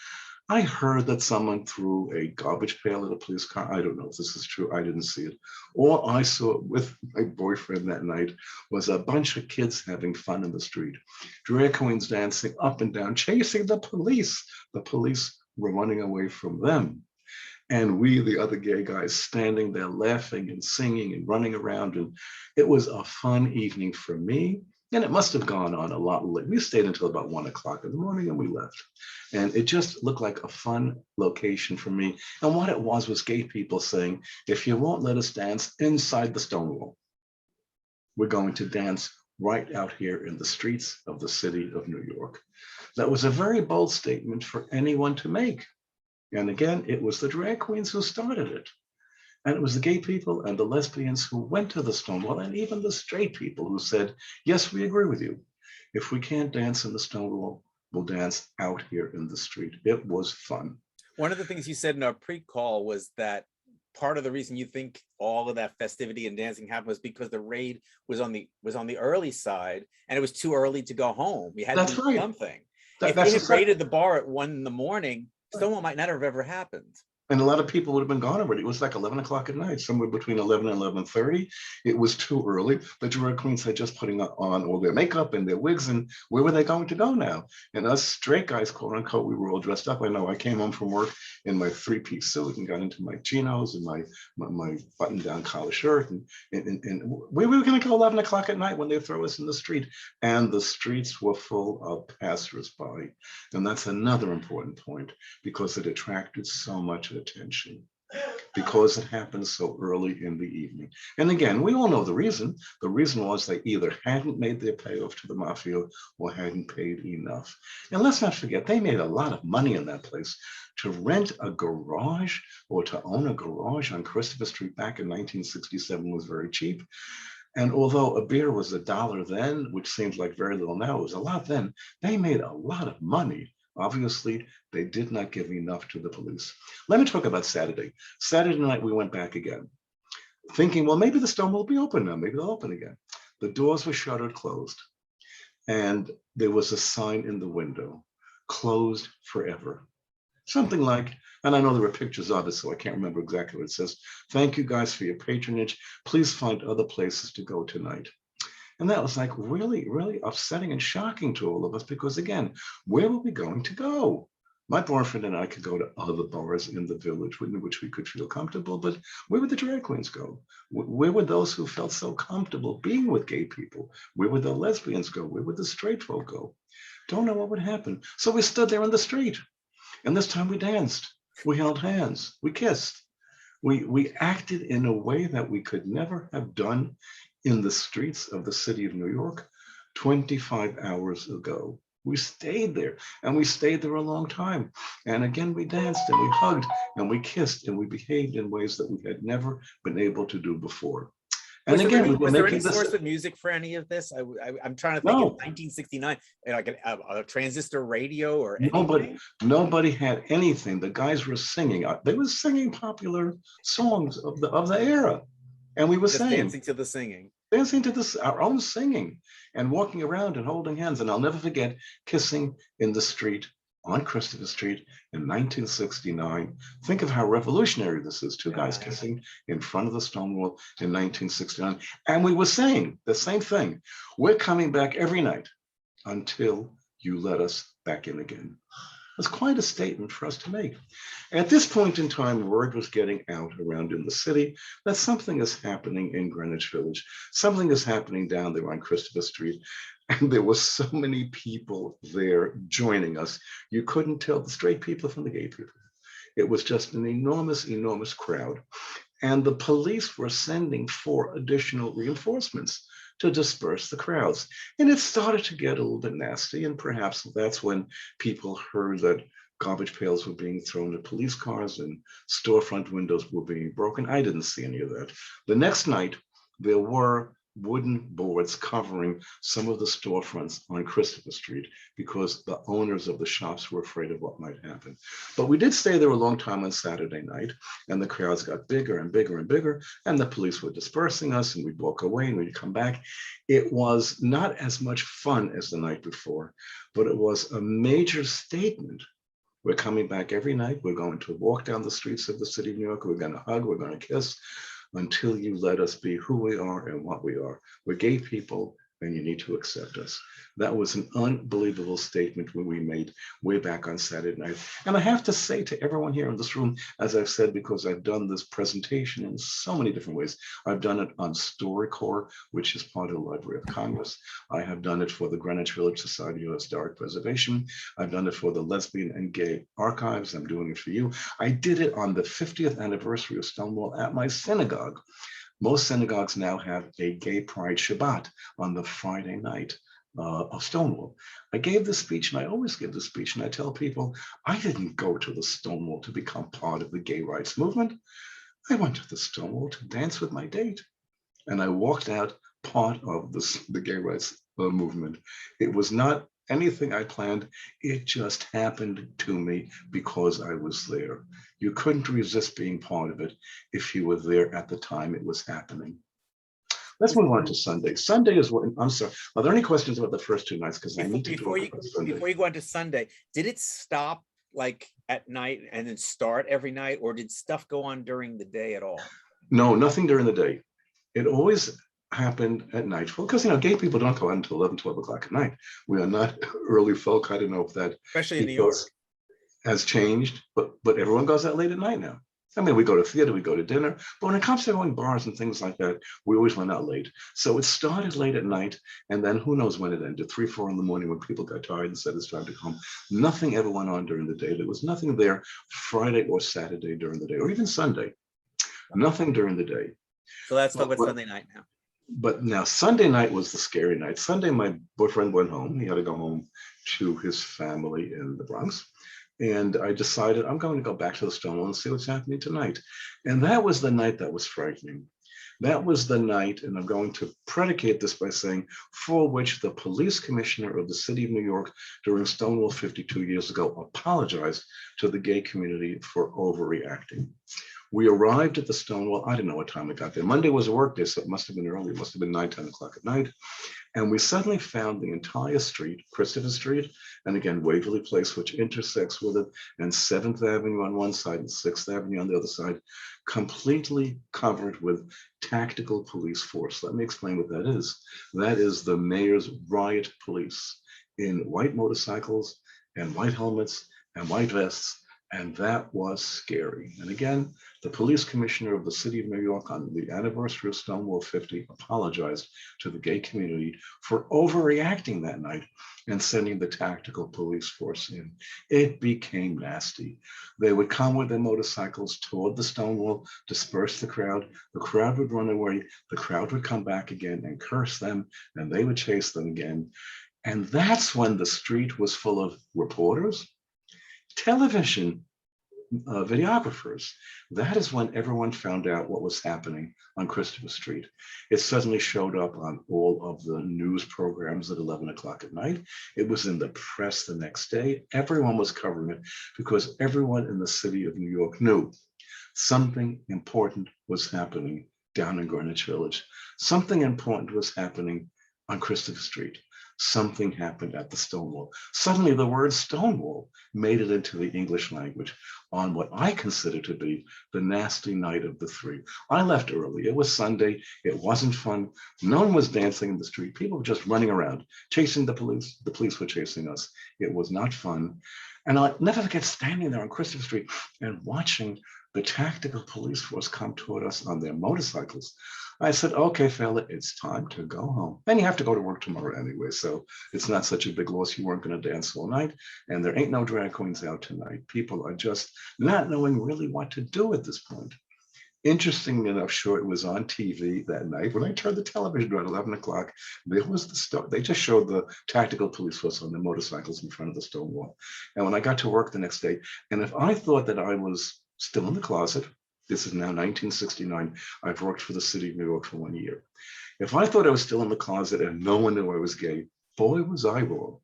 I heard that someone threw a garbage pail at a police car. I don't know if this is true. I didn't see it. All I saw with my boyfriend that night was a bunch of kids having fun in the street. Drag queens dancing up and down, chasing the police. The police were running away from them. And we, the other gay guys, standing there laughing and singing and running around. And it was a fun evening for me. And it must have gone on a lot late. We stayed until about 1 o'clock in the morning and we left. And it just looked like a fun location for me. And what it was gay people saying, if you won't let us dance inside the Stonewall, we're going to dance right out here in the streets of the city of New York. That was a very bold statement for anyone to make. And again, it was the drag queens who started it. And it was the gay people and the lesbians who went to the Stonewall, and even the straight people who said, yes, we agree with you. If we can't dance in the Stonewall, we'll dance out here in the street. It was fun. One of the things you said in our pre-call was that part of the reason you think all of that festivity and dancing happened was because the raid was on the early side and it was too early to go home. You had to do something. If they had raided the bar at 1 in the morning, Stonewall might not have ever happened. And a lot of people would have been gone already. It was like 11 o'clock at night, somewhere between 11 and 11:30. It was too early. The drag queens had just putting on all their makeup and their wigs, and where were they going to go now? And us straight guys, quote unquote, we were all dressed up. I know I came home from work in my 3-piece suit and got into my chinos and my button-down collar shirt. And we were going to go 11 o'clock at night when they throw us in the street. And the streets were full of passersby. And that's another important point, because it attracted so much attention, because it happened so early in the evening. And again, we all know the reason. The reason was they either hadn't made their payoff to the mafia or hadn't paid enough. And let's not forget, they made a lot of money in that place. To rent a garage or to own a garage on Christopher Street back in 1967 was very cheap. And although a beer was $1 then, which seems like very little now, it was a lot then, they made a lot of money. Obviously, they did not give enough to the police. Let me talk about Saturday. Saturday night, we went back again, thinking, well, maybe the Stonewall will be open now. Maybe they'll open again. The doors were shuttered, closed. And there was a sign in the window, closed forever. Something like, and I know there were pictures of it, so I can't remember exactly what it says. Thank you guys for your patronage. Please find other places to go tonight. And that was like really, really upsetting and shocking to all of us, because again, where were we going to go? My boyfriend and I could go to other bars in the village in which we could feel comfortable, but where would the drag queens go? Where would those who felt so comfortable being with gay people? Where would the lesbians go? Where would the straight folk go? Don't know what would happen. So we stood there in the street, and this time we danced, we held hands, we kissed. We acted in a way that we could never have done in the streets of the city of New York, 25 hours ago. We stayed there, and we stayed there a long time. And again, we danced and we hugged and we kissed and we behaved in ways that we had never been able to do before. And Was again, there we any, were was there any making this. source of music for any of this? I'm trying to think No. of 1969, like a transistor radio or Nobody, anything. nobody had anything. The guys were singing. They were singing popular songs of the era, and we were Just saying, dancing to the singing. dancing to this, our own singing, and walking around and holding hands. And I'll never forget kissing in the street on Christopher Street in 1969. Think of how revolutionary this is. Two guys kissing in front of the Stonewall in 1969. And we were saying the same thing. We're coming back every night until you let us back in again. It's quite a statement for us to make. At this point in time, word was getting out around in the city that something is happening in Greenwich Village. Something is happening down there on Christopher Street. And there were so many people there joining us. You couldn't tell the straight people from the gay people. It was just an enormous, enormous crowd. And the police were sending 4 additional reinforcements to disperse the crowds. And it started to get a little bit nasty. And perhaps that's when people heard that garbage pails were being thrown at police cars and storefront windows were being broken. I didn't see any of that. The next night, there were wooden boards covering some of the storefronts on Christopher Street because the owners of the shops were afraid of what might happen. But we did stay there a long time on Saturday night, and the crowds got bigger and bigger and bigger, and the police were dispersing us, and we'd walk away and we'd come back. It was not as much fun as the night before, but it was a major statement. We're coming back every night. We're going to walk down the streets of the city of New York. We're going to hug. We're going to kiss until you let us be who we are and what we are. We're gay people, and you need to accept us. That was an unbelievable statement when we made way back on Saturday night. And I have to say to everyone here in this room, as I've said, because I've done this presentation in so many different ways. I've done it on StoryCorps, which is part of the Library of Congress. I have done it for the Greenwich Village Society of Historic Preservation. I've done it for the Lesbian and Gay Archives. I'm doing it for you. I did it on the 50th anniversary of Stonewall at my synagogue. Most synagogues now have a gay pride Shabbat on the Friday night of Stonewall. I gave this speech, and I always give this speech, and I tell people, I didn't go to the Stonewall to become part of the gay rights movement. I went to the Stonewall to dance with my date. And I walked out part of the gay rights movement. It was not anything I planned. It just happened to me because I was there. You couldn't resist being part of it if you were there at the time it was happening. Let's move on to Sunday. Sunday is what, I'm sorry, are there any questions about the first 2 nights? Because I need to Before you go on to Sunday, did it stop like at night and then start every night, or did stuff go on during the day at all? No, nothing during the day. It always happened at nightfall because, you know, gay people don't go out until 11, 12 o'clock at night. We are not early folk. I don't know if that especially in New York has changed, but everyone goes out late at night now. I mean, we go to theater, we go to dinner, but when it comes to going bars and things like that, we always went out late. So it started late at night, and then who knows when it ended, 3, 4 in the morning when people got tired and said it's time to come. Nothing ever went on during the day. There was nothing there Friday or Saturday during the day, or even Sunday. Nothing during the day. So let's talk about Sunday night now. But now Sunday night was the scary night. Sunday, my boyfriend went home. He had to go home to his family in the Bronx. And I decided I'm going to go back to the Stonewall and see what's happening tonight. And that was the night that was frightening. That was the night, and I'm going to predicate this by saying, for which the police commissioner of the city of New York during Stonewall 52 years ago apologized to the gay community for overreacting. We arrived at the Stonewall. I didn't know what time we got there. Monday was a work day, so it must have been early. It must have been 9, 10 o'clock at night. And we suddenly found the entire street, Christopher Street, and again, Waverly Place, which intersects with it, and 7th Avenue on one side and 6th Avenue on the other side, completely covered with tactical police force. Let me explain what that is. That is the mayor's riot police in white motorcycles and white helmets and white vests, And that was scary. And again, the police commissioner of the city of New York on the anniversary of Stonewall 50 apologized to the gay community for overreacting that night and sending the tactical police force in. It became nasty. They would come with their motorcycles toward the Stonewall, disperse the crowd would run away, the crowd would come back again and curse them, and they would chase them again. And that's when the street was full of reporters, television videographers. That is when everyone found out what was happening on Christopher Street. It suddenly showed up on all of the news programs at 11 o'clock at night. It was in the press the next day. Everyone was covering it because everyone in the city of New York knew something important was happening down in Greenwich Village. Something important was happening on Christopher Street. Something happened at the Stonewall. Suddenly the word Stonewall made it into the English language on what I consider to be the nasty night of the three. I left early. It was Sunday. It wasn't fun. No one was dancing in the street. People were just running around, chasing the police. The police were chasing us. It was not fun. And I'll never forget standing there on Christopher Street and watching the tactical police force come toward us on their motorcycles. I said, okay, fella, it's time to go home. And you have to go to work tomorrow anyway, so it's not such a big loss. You weren't going to dance all night, and there ain't no drag queens out tonight. People are just not knowing really what to do at this point. Interestingly enough, sure, it was on TV that night. When I turned the television on at 11 o'clock, there was the stuff. They just showed the tactical police force on their motorcycles in front of the Stonewall. And when I got to work the next day, and if I thought that I was still in the closet, this is now 1969. I've worked for the city of New York for 1 year. If I thought I was still in the closet and no one knew I was gay, boy, was I wrong.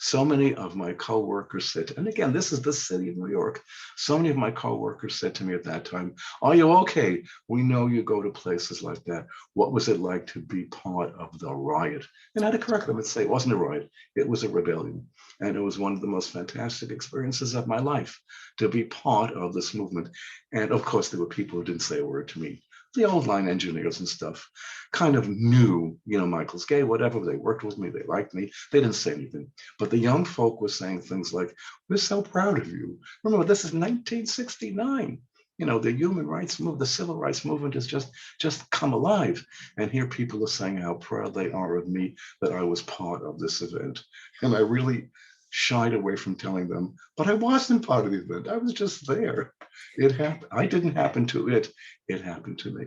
So many of my coworkers said, and again, this is the city of New York. So many of my coworkers said to me at that time, are you okay? We know you go to places like that. What was it like to be part of the riot? And I had to correct them and say it wasn't a riot, it was a rebellion. And it was one of the most fantastic experiences of my life to be part of this movement. And of course, there were people who didn't say a word to me. The old line engineers and stuff kind of knew, you know, Michael's gay, whatever. They worked with me, they liked me, they didn't say anything. But the young folk were saying things like, we're so proud of you. Remember, this is 1969. You know, the human rights movement, the civil rights movement has just come alive. And here people are saying how proud they are of me that I was part of this event. And I really shied away from telling them, but I wasn't part of the event. I was just there. It happened. I didn't happen to it. It happened to me.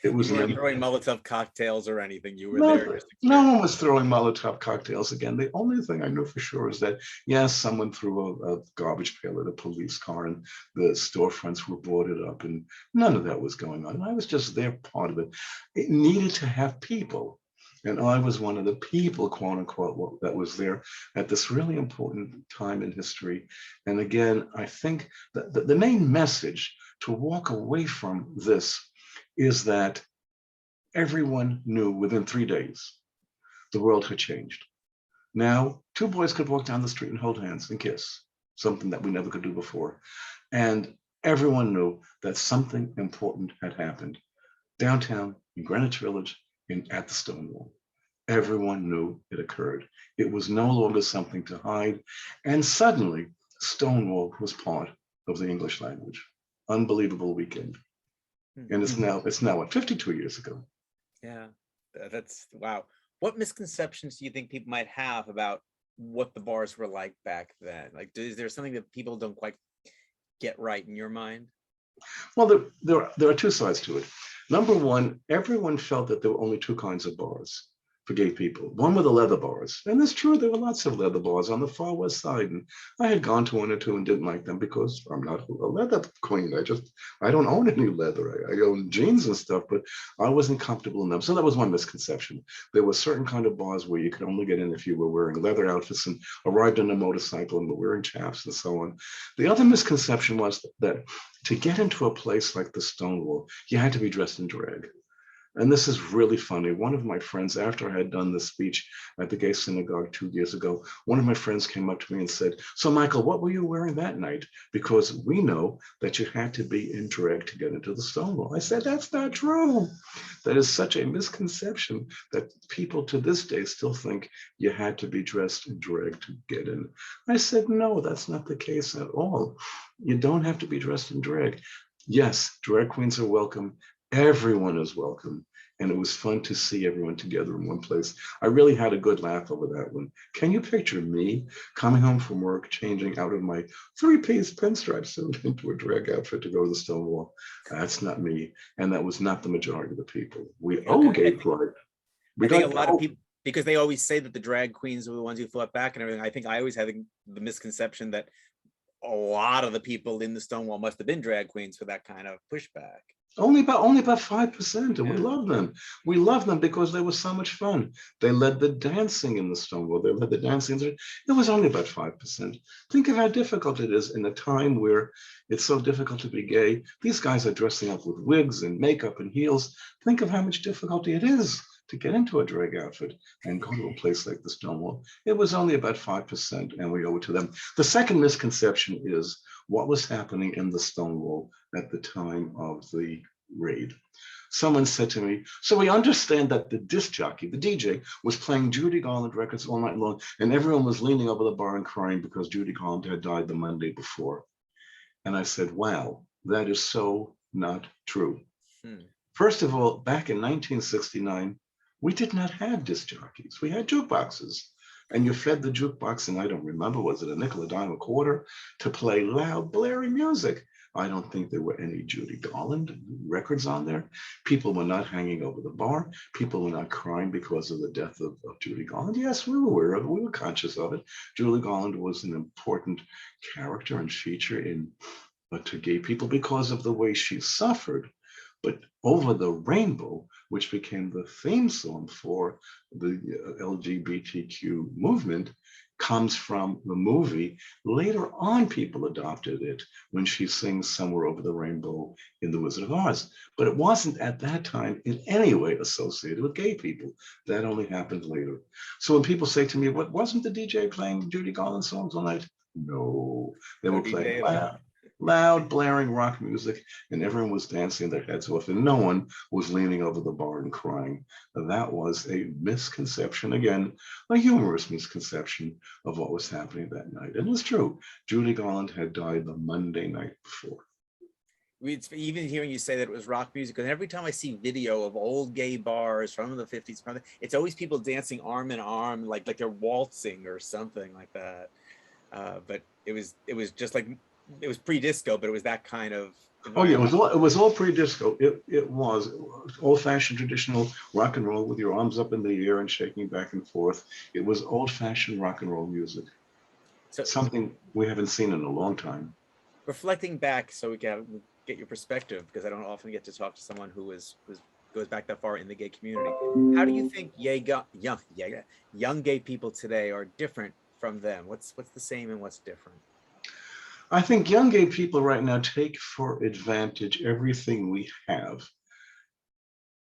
It was you weren't throwing Molotov cocktails or anything. You were no, there. no one was throwing Molotov cocktails again. The only thing I knew for sure is that, yes, someone threw a garbage pail at a police car and the storefronts were boarded up and none of that was going on. I was just there, part of it. It needed to have people. And I was one of the people, quote unquote, that was there at this really important time in history. And again, I think that the main message to walk away from this is that everyone knew within 3 days the world had changed. Now, two boys could walk down the street and hold hands and kiss, something that we never could do before. And everyone knew that something important had happened downtown in Greenwich Village at the Stonewall. Everyone knew it occurred. It was no longer something to hide. And suddenly, Stonewall was part of the English language. Unbelievable weekend. And it's now what, 52 years ago. Yeah, that's wow. What misconceptions do you think people might have about what the bars were like back then? Like, is there something that people don't quite get right in your mind? Well, there are two sides to it. Number one, everyone felt that there were only two kinds of bars for gay people. One were the leather bars. And it's true, there were lots of leather bars on the far west side. And I had gone to one or two and didn't like them because I'm not a leather queen. I don't own any leather. I own jeans and stuff, but I wasn't comfortable in them. So that was one misconception. There were certain kind of bars where you could only get in if you were wearing leather outfits and arrived on a motorcycle and were wearing chaps and so on. The other misconception was that to get into a place like the Stonewall, you had to be dressed in drag. And this is really funny. One of my friends, after I had done the speech at the gay synagogue 2 years ago, one of my friends came up to me and said, so Michael, what were you wearing that night? Because we know that you had to be in drag to get into the Stonewall. I said, that's not true. That is such a misconception that people to this day still think you had to be dressed in drag to get in. I said, no, that's not the case at all. You don't have to be dressed in drag. Yes, drag queens are welcome. Everyone is welcome. And it was fun to see everyone together in one place. I really had a good laugh over that one. Can you picture me coming home from work, changing out of my three-piece pinstripe suit into a drag outfit to go to the Stonewall? That's not me. And that was not the majority of the people. We owe gay pride. I think a lot of people, because they always say that the drag queens were the ones who fought back and everything. I think I always had the misconception that a lot of the people in the Stonewall must have been drag queens for that kind of pushback. Only about 5%, and we love them. We love them because they were so much fun. They led the dancing in the Stonewall. They led the dancing. It was only about 5%. Think of how difficult it is in a time where it's so difficult to be gay. These guys are dressing up with wigs and makeup and heels. Think of how much difficulty it is to get into a drag outfit and go to a place like the Stonewall. It was only about 5%, and we owe it to them. The second misconception is what was happening in the Stonewall at the time of the raid. Someone said to me, so we understand that the disc jockey, the DJ, was playing Judy Garland records all night long, and everyone was leaning over the bar and crying because Judy Garland had died the Monday before. And I said, wow, that is so not true. First of all, back in 1969, we did not have disc jockeys. We had jukeboxes. And you fed the jukebox, and I don't remember, was it a nickel, a dime, a quarter, to play loud, blaring music? I don't think there were any Judy Garland records on there. People were not hanging over the bar. People were not crying because of the death of Judy Garland. Yes, we were aware of it. We were conscious of it. Judy Garland was an important character and feature to gay people because of the way she suffered. But Over the Rainbow, which became the theme song for the LGBTQ movement, comes from the movie. Later on, people adopted it when she sings Somewhere Over the Rainbow in The Wizard of Oz. But it wasn't at that time in any way associated with gay people. That only happened later. So when people say to me, what, wasn't the DJ playing Judy Garland songs all night? No, they were playing loud, blaring rock music, and everyone was dancing their heads off, and no one was leaning over the bar and crying. That was a misconception, again, a humorous misconception of what was happening that night. And it was true. Judy Garland had died the Monday night before. Even hearing you say that it was rock music, and every time I see video of old gay bars from the 50s, it's always people dancing arm in arm, like they're waltzing or something like that. But it was just like, it was pre-disco, but it was that kind of. Oh yeah, it was all pre-disco. It was old-fashioned traditional rock and roll with your arms up in the air and shaking back and forth. It was old-fashioned rock and roll music. So, something we haven't seen in a long time. Reflecting back, so we can get your perspective, because I don't often get to talk to someone who goes back that far in the gay community. How do you think young gay people today are different from them? What's the same and what's different? I think young gay people right now take for advantage everything we have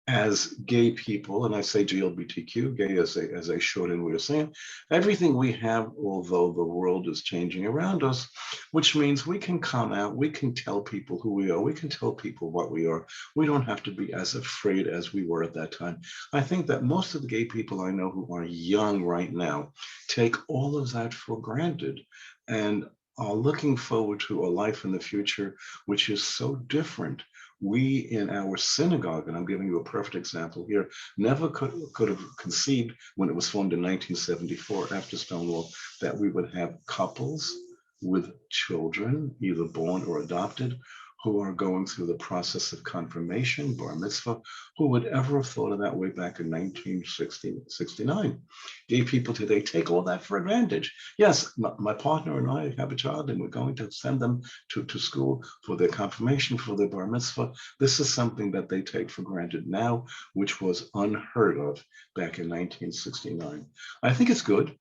as gay people, and I say GLBTQ, gay as a shortened way of saying, everything we have, although the world is changing around us, which means we can come out, we can tell people who we are, we can tell people what we are. We don't have to be as afraid as we were at that time. I think that most of the gay people I know who are young right now take all of that for granted and are looking forward to a life in the future, which is so different. We in our synagogue, and I'm giving you a perfect example here, never could have conceived when it was formed in 1974 after Stonewall that we would have couples with children, either born or adopted, who are going through the process of confirmation, bar mitzvah. Who would ever have thought of that way back in 1969? Gay people today take all that for advantage. Yes, my partner and I have a child, and we're going to send them to school for their confirmation, for their bar mitzvah. This is something that they take for granted now, which was unheard of back in 1969. I think it's good.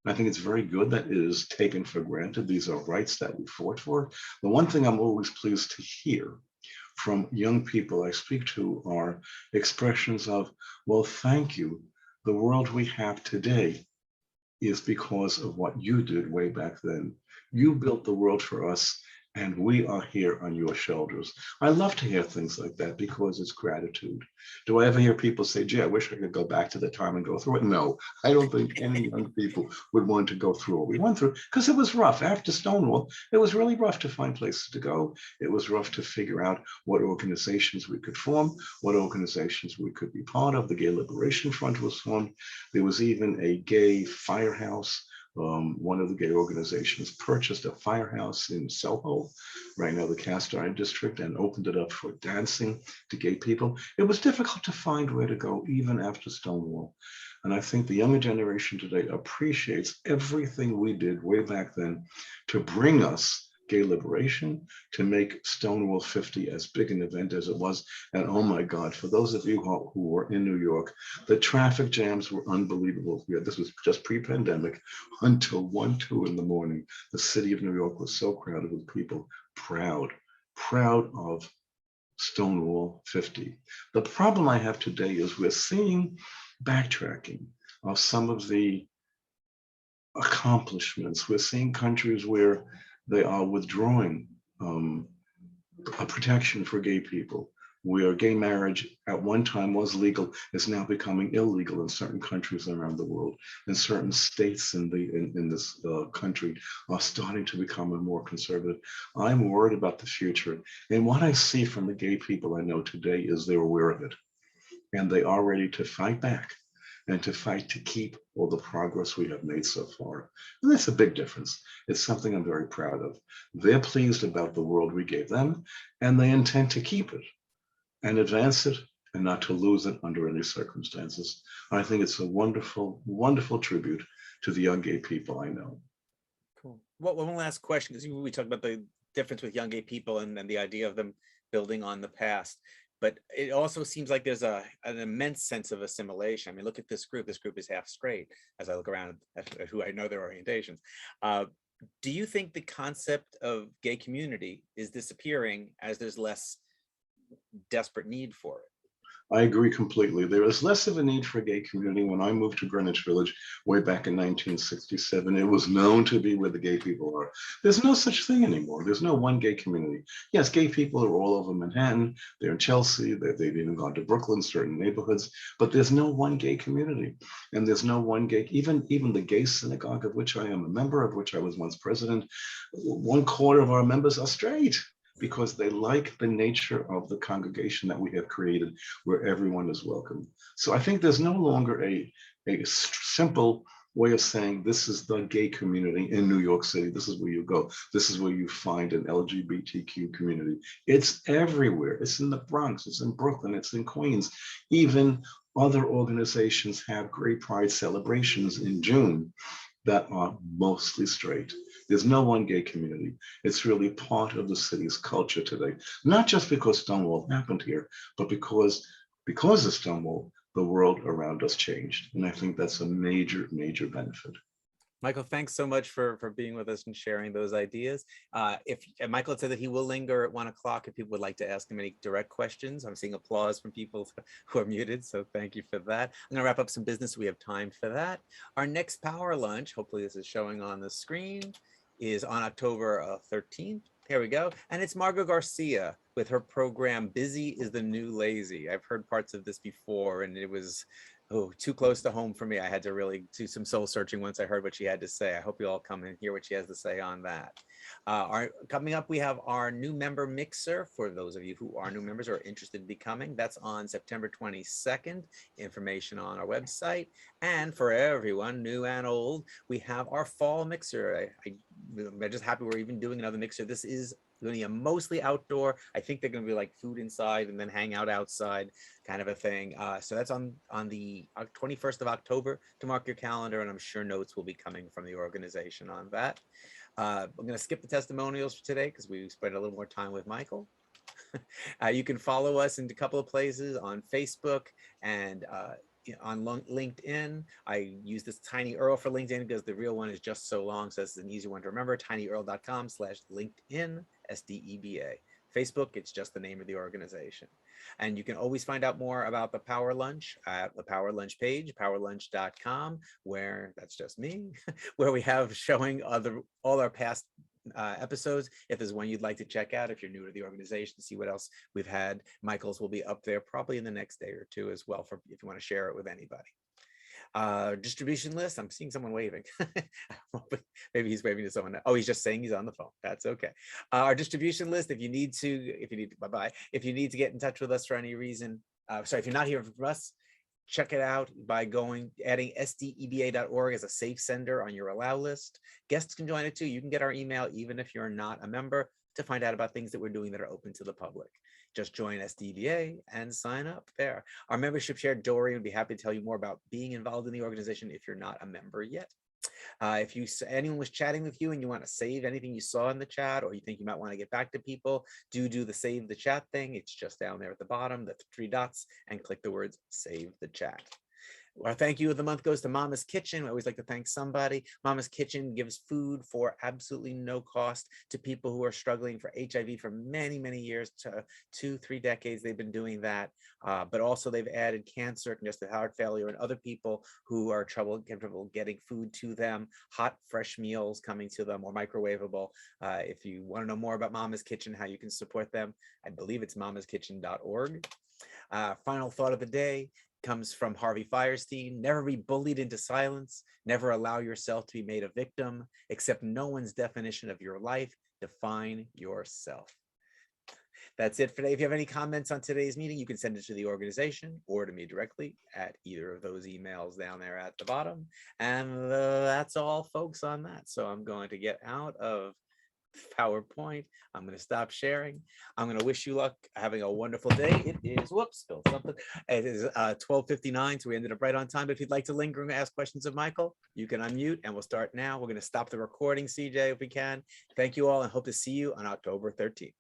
I think it's very good that it is taken for granted. These are rights that we fought for. The one thing I'm always pleased to hear from young people I speak to are expressions of, well, thank you. The world we have today is because of what you did way back then. You built the world for us, And we are here on your shoulders. I love to hear things like that because it's gratitude. Do I ever hear people say, gee, I wish I could go back to the time and go through it? No, I don't think any young people would want to go through what we went through because it was rough. After Stonewall, it was really rough to find places to go. It was rough to figure out what organizations we could form, what organizations we could be part of. The Gay Liberation Front was formed. There was even a gay firehouse. One of the gay organizations purchased a firehouse in Soho, right now the cast iron district, and opened it up for dancing to gay people. It was difficult to find where to go even after Stonewall. And I think the younger generation today appreciates everything we did way back then to bring us gay liberation, to make Stonewall 50 as big an event as it was. And oh my God, for those of you who were in New York, the traffic jams were unbelievable. Yeah, this was just pre-pandemic until 1, 2 in the morning. The city of New York was so crowded with people, proud of Stonewall 50. The problem I have today is we're seeing backtracking of some of the accomplishments. We're seeing countries where they are withdrawing a protection for gay people, where gay marriage at one time was legal is now becoming illegal in certain countries around the world, and certain states in this country are starting to become more conservative. I'm worried about the future, and what I see from the gay people I know today is they're aware of it, and they are ready to fight back and to fight to keep all the progress we have made so far. And that's a big difference. It's something I'm very proud of. They're pleased about the world we gave them, and they intend to keep it and advance it and not to lose it under any circumstances. I think it's a wonderful, wonderful tribute to the young gay people I know. Cool. Well, one last question, because we talked about the difference with young gay people and the idea of them building on the past. But it also seems like there's an immense sense of assimilation. I mean, look at this group. This group is half straight as I look around at who I know their orientations. Do you think the concept of gay community is disappearing as there's less desperate need for it? I agree completely. There is less of a need for a gay community. When I moved to Greenwich Village way back in 1967, it was known to be where the gay people are. There's no such thing anymore. There's no one gay community. Yes, gay people are all over Manhattan. They're in Chelsea. They've even gone to Brooklyn, certain neighborhoods, but there's no one gay community. And there's no one gay, even the gay synagogue of which I am a member, of which I was once president, 1/4 of our members are straight, because they like the nature of the congregation that we have created where everyone is welcome. So I think there's no longer a simple way of saying this is the gay community in New York City. This is where you go. This is where you find an LGBTQ community. It's everywhere. It's in the Bronx. It's in Brooklyn. It's in Queens. Even other organizations have gay pride celebrations in June that are mostly straight. There's no one gay community. It's really part of the city's culture today, not just because Stonewall happened here, but because of Stonewall, the world around us changed. And I think that's a major, major benefit. Michael, thanks so much for being with us and sharing those ideas. And Michael said that he will linger at 1 o'clock if people would like to ask him any direct questions. I'm seeing applause from people who are muted, so thank you for that. I'm gonna wrap up some business. We have time for that. Our next power lunch, hopefully this is showing on the screen, is on October 13th. Here we go. And it's Margot Garcia with her program, Busy is the New Lazy. I've heard parts of this before and it was too close to home for me. I had to really do some soul searching once I heard what she had to say. I hope you all come and hear what she has to say on that. Coming up, we have our new member mixer for those of you who are new members or are interested in becoming. That's on September 22nd. Information on our website. And for everyone, new and old, we have our fall mixer. I'm just happy we're even doing another mixer. This is going to be a mostly outdoor. I think they're going to be like food inside and then hang out outside kind of a thing. So that's on the 21st of October to mark your calendar. And I'm sure notes will be coming from the organization on that. I'm going to skip the testimonials for today because we spent a little more time with Michael. You can follow us in a couple of places on Facebook and on LinkedIn. I use this Tiny Earl for LinkedIn because the real one is just so long, so it's an easy one to remember. tinyurl.com/LinkedIn, SDEBA. Facebook, it's just the name of the organization. And you can always find out more about the Power Lunch at the Power Lunch page, powerlunch.com, where that's just me, where we have showing all our past episodes. If there's one you'd like to check out, if you're new to the organization, see what else we've had. Michael's will be up there probably in the next day or two as well, for if you want to share it with anybody. Distribution list. I'm seeing someone waving. Maybe he's waving to someone. Oh, he's just saying he's on the phone. That's okay. Our distribution list. If you need to get in touch with us for any reason, sorry, if you're not hearing from us, check it out by adding SDEBA.org as a safe sender on your allow list. Guests can join it too. You can get our email even if you're not a member to find out about things that we're doing that are open to the public. Just join SDEBA and sign up there. Our membership chair, Dory, would be happy to tell you more about being involved in the organization if you're not a member yet. If anyone was chatting with you and you want to save anything you saw in the chat, or you think you might want to get back to people, do the save the chat thing. It's just down there at the bottom, the 3 dots, and click the words save the chat. Our thank you of the month goes to Mama's Kitchen. I always like to thank somebody. Mama's Kitchen gives food for absolutely no cost to people who are struggling for HIV for many, many years, to 2-3 decades. They've been doing that. But also they've added cancer, congestive heart failure, and other people who are trouble getting food to them, hot, fresh meals coming to them, or microwavable. If you want to know more about Mama's Kitchen, how you can support them, I believe it's mamaskitchen.org. Final thought of the day comes from Harvey Fierstein. Never be bullied into silence. Never allow yourself to be made a victim. Accept no one's definition of your life. Define yourself. That's it for today. If you have any comments on today's meeting, you can send it to the organization or to me directly at either of those emails down there at the bottom. And that's all, folks, on that. So I'm going to get out of PowerPoint. I'm going to stop sharing. I'm going to wish you luck having a wonderful day. It is, whoops, spilled something. It is 12:59, so we ended up right on time. But if you'd like to linger and ask questions of Michael, you can unmute, and we'll start now. We're going to stop the recording, CJ, if we can. Thank you all, and hope to see you on October 13th.